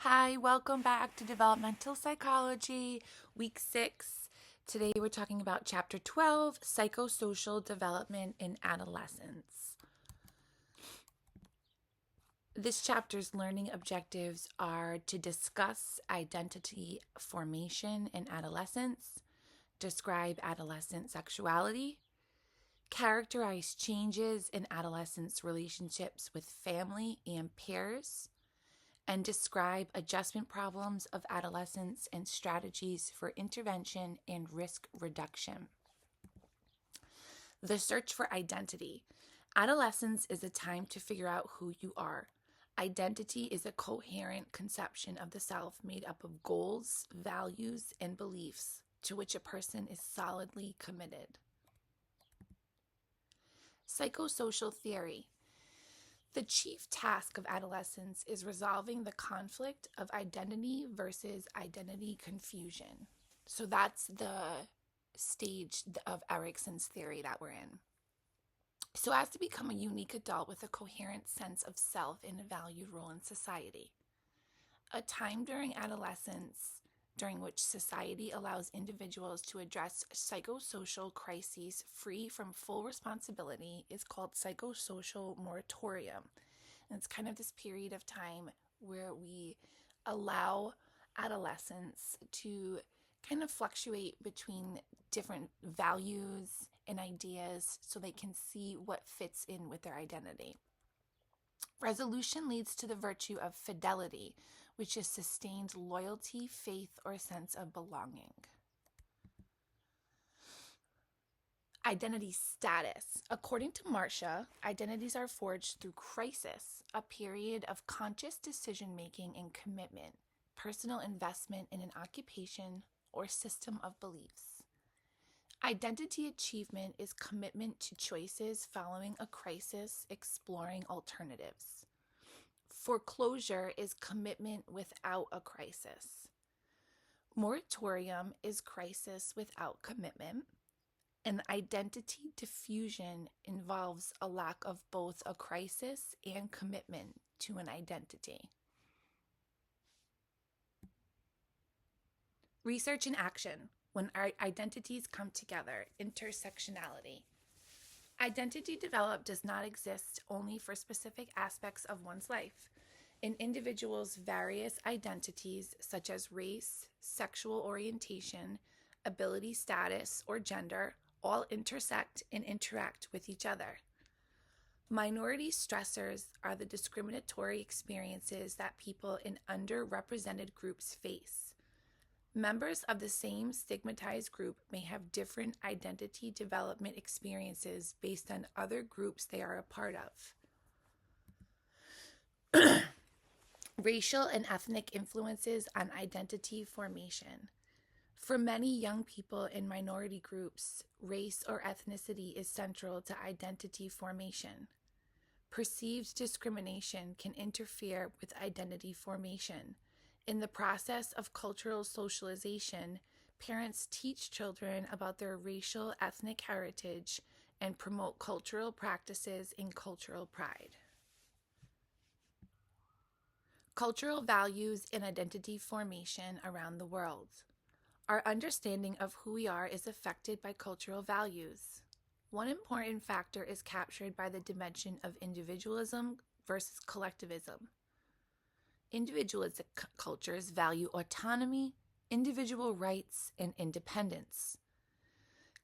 Hi, welcome back to Developmental Psychology, Week 6. Today we're talking about Chapter 12, Psychosocial Development in Adolescence. This chapter's learning objectives are to discuss identity formation in adolescence, describe adolescent sexuality, characterize changes in adolescents' relationships with family and peers, and describe adjustment problems of adolescents and strategies for intervention and risk reduction. The search for identity. Adolescence is a time to figure out who you are. Identity is a coherent conception of the self made up of goals, values, and beliefs to which a person is solidly committed. Psychosocial theory. The chief task of adolescence is resolving the conflict of identity versus identity confusion. So that's the stage of Erikson's theory that we're in. So as to become a unique adult with a coherent sense of self and a valued role in society. A time during adolescence during which society allows individuals to address psychosocial crises free from full responsibility is called psychosocial moratorium. And it's kind of this period of time where we allow adolescents to kind of fluctuate between different values and ideas so they can see what fits in with their identity. Resolution leads to the virtue of fidelity, which is sustained loyalty, faith, or sense of belonging. Identity status. According to Marcia, identities are forged through crisis, a period of conscious decision-making and commitment, personal investment in an occupation or system of beliefs. Identity achievement is commitment to choices following a crisis, exploring alternatives. Foreclosure is commitment without a crisis. Moratorium is crisis without commitment. And identity diffusion involves a lack of both a crisis and commitment to an identity. Research and action. When our identities come together, intersectionality. Identity developed does not exist only for specific aspects of one's life. An individual's various identities, such as race, sexual orientation, ability status, or gender, all intersect and interact with each other. Minority stressors are the discriminatory experiences that people in underrepresented groups face. Members of the same stigmatized group may have different identity development experiences based on other groups they are a part of. Racial and ethnic influences on identity formation. For many young people in minority groups, race or ethnicity is central to identity formation. Perceived discrimination can interfere with identity formation. In the process of cultural socialization, parents teach children about their racial ethnic heritage and promote cultural practices and cultural pride. Cultural values and identity formation around the world. Our understanding of who we are is affected by cultural values. One important factor is captured by the dimension of individualism versus collectivism. Individualistic cultures value autonomy, individual rights, and independence.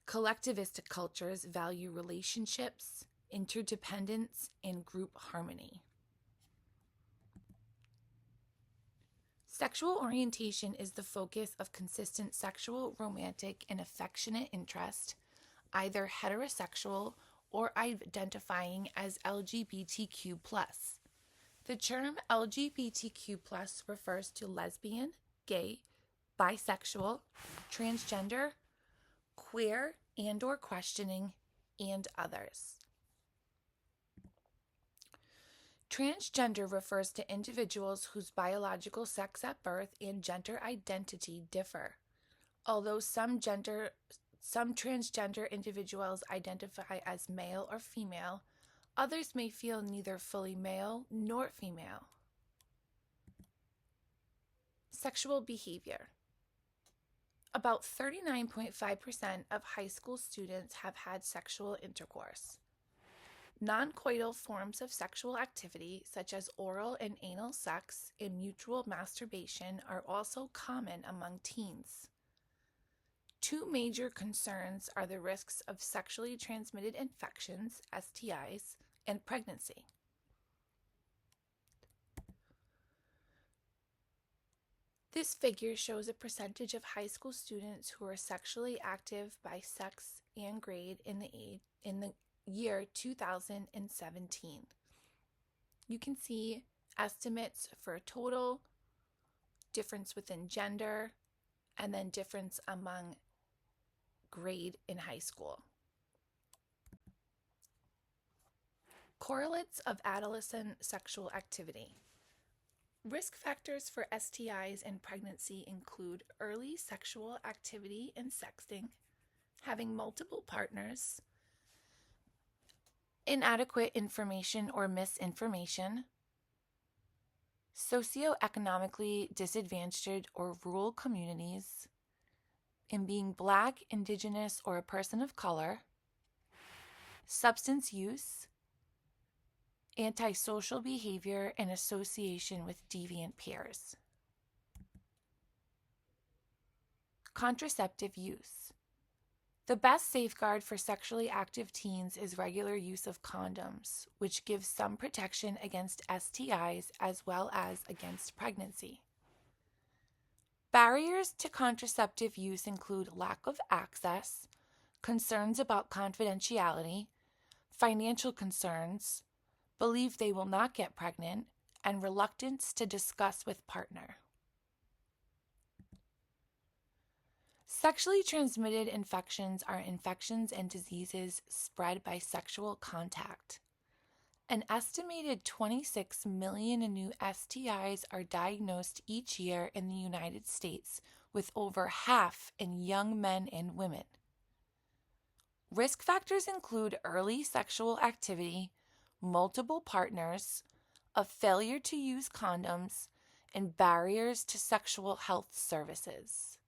Collectivistic cultures value relationships, interdependence, and group harmony. Sexual orientation is the focus of consistent sexual, romantic, and affectionate interest, either heterosexual or identifying as LGBTQ+. The term LGBTQ+ refers to lesbian, gay, bisexual, transgender, queer and/or questioning, and others. Transgender refers to individuals whose biological sex at birth and gender identity differ. Although some transgender individuals identify as male or female, others may feel neither fully male nor female. Sexual behavior. About 39.5% of high school students have had sexual intercourse. Non-coital forms of sexual activity, such as oral and anal sex and mutual masturbation, are also common among teens. Two major concerns are the risks of sexually transmitted infections, STIs, and pregnancy. This figure shows a percentage of high school students who are sexually active by sex and grade in the year 2017. You can see estimates for total, difference within gender, and then difference among grade in high school. Correlates of adolescent sexual activity. Risk factors for STIs and pregnancy include early sexual activity and sexting, having multiple partners, inadequate information or misinformation, socioeconomically disadvantaged or rural communities, in being Black, Indigenous, or a person of color, substance use, antisocial behavior, and association with deviant peers. Contraceptive use. The best safeguard for sexually active teens is regular use of condoms, which gives some protection against STIs as well as against pregnancy. Barriers to contraceptive use include lack of access, concerns about confidentiality, financial concerns, belief they will not get pregnant, and reluctance to discuss with partner. Sexually transmitted infections are infections and diseases spread by sexual contact. An estimated 26 million new STIs are diagnosed each year in the United States, with over half in young men and women. Risk factors include early sexual activity, multiple partners, a failure to use condoms, and barriers to sexual health services.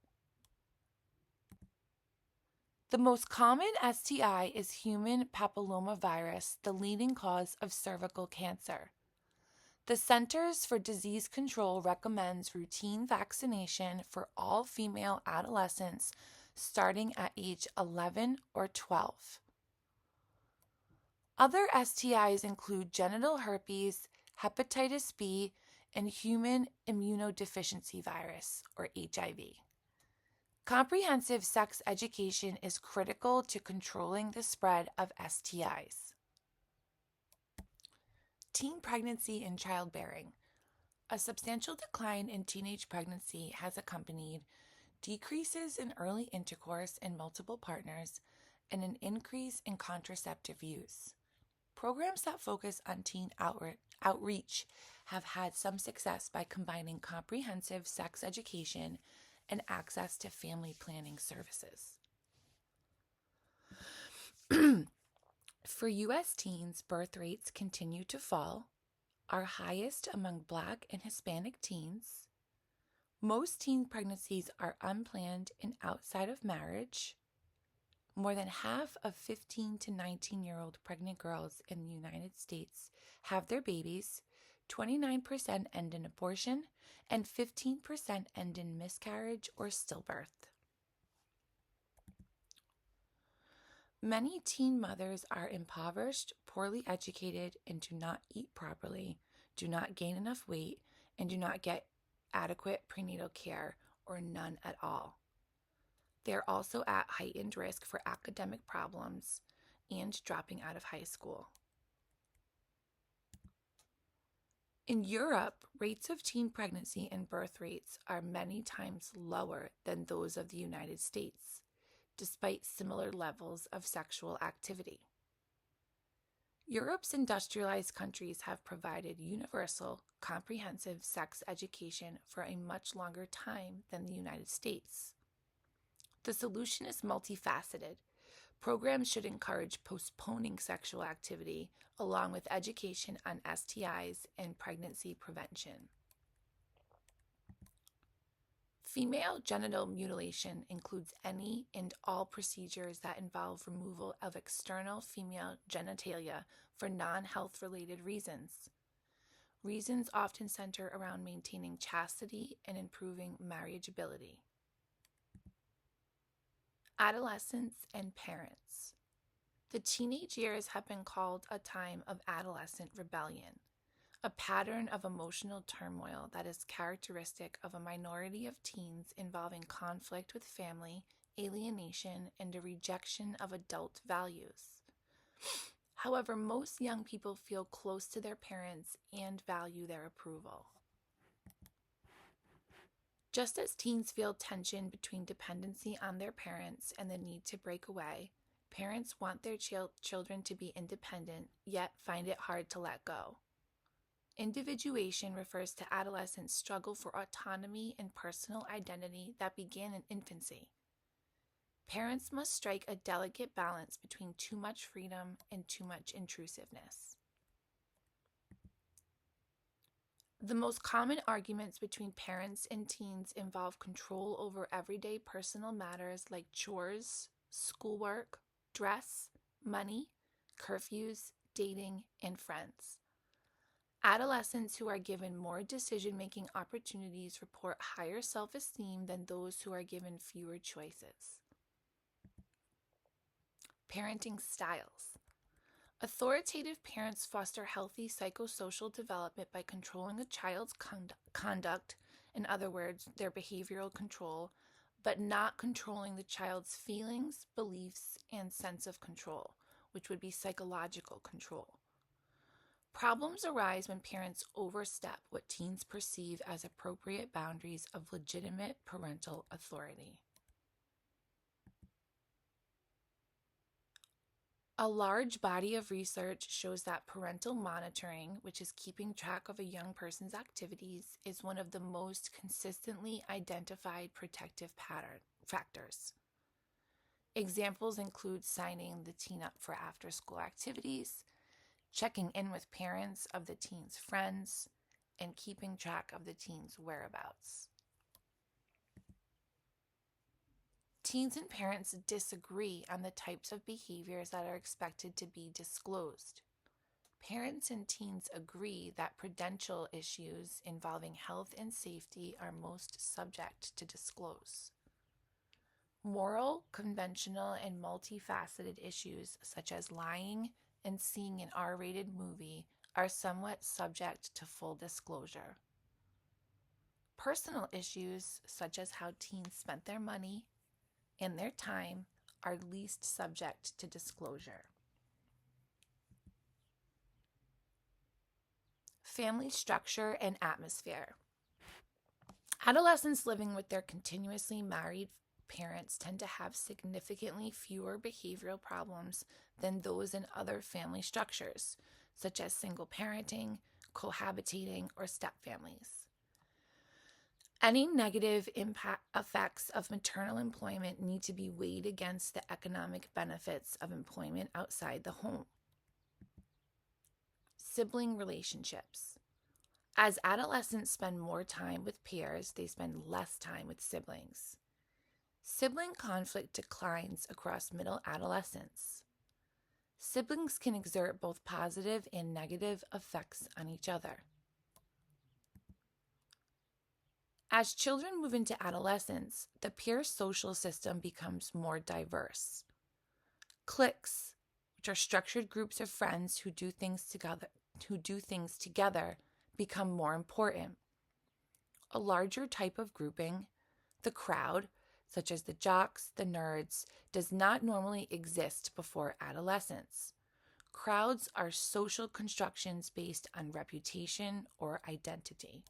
The most common STI is human papillomavirus, the leading cause of cervical cancer. The Centers for Disease Control recommends routine vaccination for all female adolescents starting at age 11 or 12. Other STIs include genital herpes, hepatitis B, and human immunodeficiency virus, or HIV. Comprehensive sex education is critical to controlling the spread of STIs. Teen pregnancy and childbearing. A substantial decline in teenage pregnancy has accompanied decreases in early intercourse in multiple partners and an increase in contraceptive use. Programs that focus on teen outreach have had some success by combining comprehensive sex education and access to family planning services. For U.S. teens, birth rates continue to fall, are highest among Black and Hispanic teens. Most teen pregnancies are unplanned and outside of marriage. More than half of 15 to 19-year-old pregnant girls in the United States have their babies, 29% end in abortion, and 15% end in miscarriage or stillbirth. Many teen mothers are impoverished, poorly educated, and do not eat properly, do not gain enough weight, and do not get adequate prenatal care or none at all. They are also at heightened risk for academic problems and dropping out of high school. In Europe, rates of teen pregnancy and birth rates are many times lower than those of the United States, despite similar levels of sexual activity. Europe's industrialized countries have provided universal, comprehensive sex education for a much longer time than the United States. The solution is multifaceted. Programs should encourage postponing sexual activity, along with education on STIs and pregnancy prevention. Female genital mutilation includes any and all procedures that involve removal of external female genitalia for non-health related reasons. Reasons often center around maintaining chastity and improving marriageability. Adolescents and parents. The teenage years have been called a time of adolescent rebellion, a pattern of emotional turmoil that is characteristic of a minority of teens involving conflict with family, alienation, and a rejection of adult values. However, most young people feel close to their parents and value their approval. Just as teens feel tension between dependency on their parents and the need to break away, parents want their children to be independent, yet find it hard to let go. Individuation refers to adolescents' struggle for autonomy and personal identity that began in infancy. Parents must strike a delicate balance between too much freedom and too much intrusiveness. The most common arguments between parents and teens involve control over everyday personal matters like chores, schoolwork, dress, money, curfews, dating, and friends. Adolescents who are given more decision-making opportunities report higher self-esteem than those who are given fewer choices. Parenting styles. Authoritative parents foster healthy psychosocial development by controlling a child's conduct, in other words, their behavioral control, but not controlling the child's feelings, beliefs, and sense of control, which would be psychological control. Problems arise when parents overstep what teens perceive as appropriate boundaries of legitimate parental authority. A large body of research shows that parental monitoring, which is keeping track of a young person's activities, is one of the most consistently identified protective factors. Examples include signing the teen up for after-school activities, checking in with parents of the teen's friends, and keeping track of the teen's whereabouts. Teens and parents disagree on the types of behaviors that are expected to be disclosed. Parents and teens agree that prudential issues involving health and safety are most subject to disclose. Moral, conventional, and multifaceted issues such as lying and seeing an R-rated movie are somewhat subject to full disclosure. Personal issues such as how teens spent their money and their time are least subject to disclosure. Family structure and atmosphere. Adolescents living with their continuously married parents tend to have significantly fewer behavioral problems than those in other family structures, such as single parenting, cohabitating, or stepfamilies. Any negative effects of maternal employment need to be weighed against the economic benefits of employment outside the home. Sibling relationships. As adolescents spend more time with peers, they spend less time with siblings. Sibling conflict declines across middle adolescence. Siblings can exert both positive and negative effects on each other. As children move into adolescence, the peer social system becomes more diverse. Cliques, which are structured groups of friends who do things together, become more important. A larger type of grouping, the crowd, such as the jocks, the nerds, does not normally exist before adolescence. Crowds are social constructions based on reputation or identity.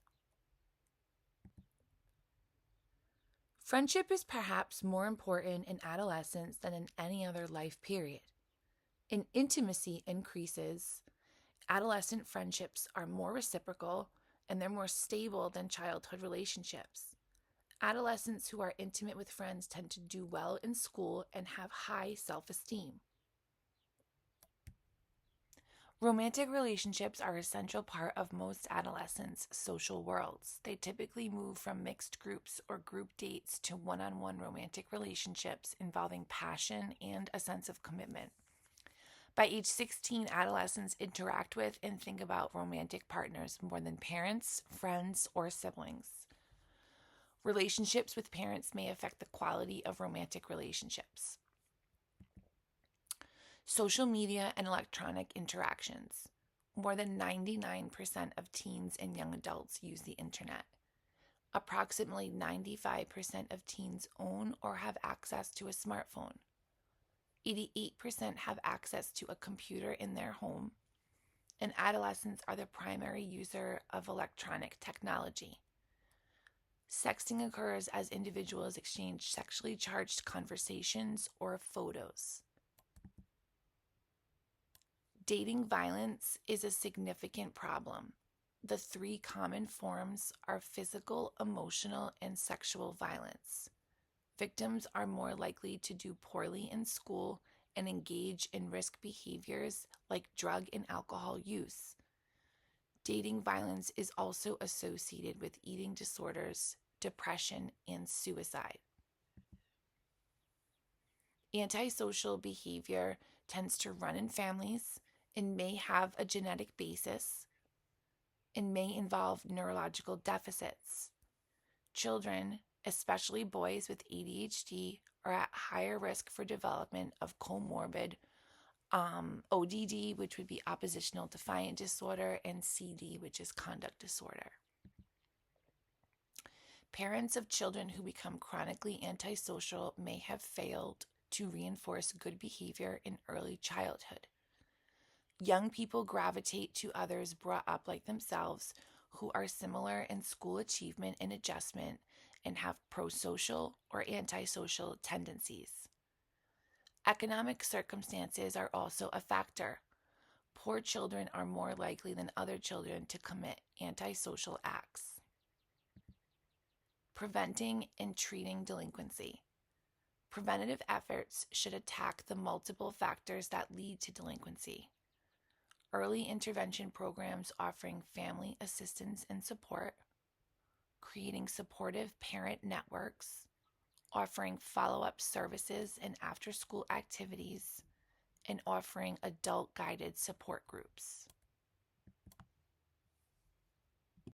Friendship is perhaps more important in adolescence than in any other life period. Intimacy increases. Adolescent friendships are more reciprocal and they're more stable than childhood relationships. Adolescents who are intimate with friends tend to do well in school and have high self-esteem. Romantic relationships are a central part of most adolescents' social worlds. They typically move from mixed groups or group dates to one-on-one romantic relationships involving passion and a sense of commitment. By age 16, adolescents interact with and think about romantic partners more than parents, friends, or siblings. Relationships with parents may affect the quality of romantic relationships. Social media and electronic interactions. More than 99% of teens and young adults use the internet. Approximately 95% of teens own or have access to a smartphone. 88% have access to a computer in their home, and adolescents are the primary user of electronic technology. Sexting occurs as individuals exchange sexually charged conversations or photos. Dating violence is a significant problem. The three common forms are physical, emotional, and sexual violence. Victims are more likely to do poorly in school and engage in risk behaviors like drug and alcohol use. Dating violence is also associated with eating disorders, depression, and suicide. Antisocial behavior tends to run in families and may have a genetic basis and may involve neurological deficits. Children, especially boys with ADHD, are at higher risk for development of comorbid ODD, which would be oppositional defiant disorder, and CD, which is conduct disorder. Parents of children who become chronically antisocial may have failed to reinforce good behavior in early childhood. Young people gravitate to others brought up like themselves who are similar in school achievement and adjustment and have prosocial or antisocial tendencies. Economic circumstances are also a factor. Poor children are more likely than other children to commit antisocial acts. Preventing and treating delinquency. Preventative efforts should attack the multiple factors that lead to delinquency. Early intervention programs offering family assistance and support, creating supportive parent networks, offering follow-up services and after-school activities, and offering adult-guided support groups.